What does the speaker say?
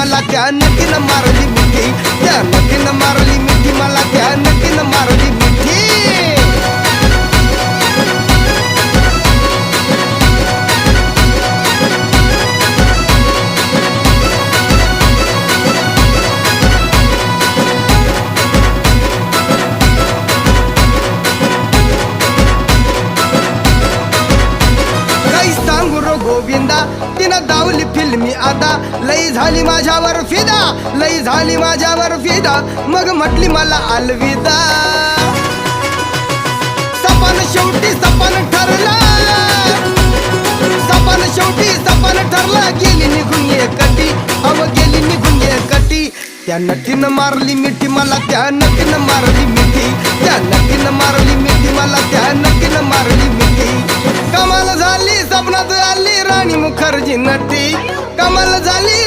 मला त्या नटीनं मारली मिठी, त्या नटीनं मारली मिठी, मला त्या नटीनं मारली मिठी. गोविंदा तिनं दावली फिल्मी आता, लई झाली माझ्यावर फिदा, लई झाली माझ्यावर फिदा. मग म्हटली मला अलविदा. सपन शेवटी सपन ठरला, सपन शेवटी सपन ठरला. गेली निघून एकटी, अव गेली निघून एकटी. त्या नटीनं मारली मिठी, मला त्या नटीनं मारली मिठी, त्या नटीनं मारली मिठी, मला त्या नटीनं मारली मिठी. कमाल झाली स्वप्नात आली राणी मुखर्जी नटी, कमाल झाली.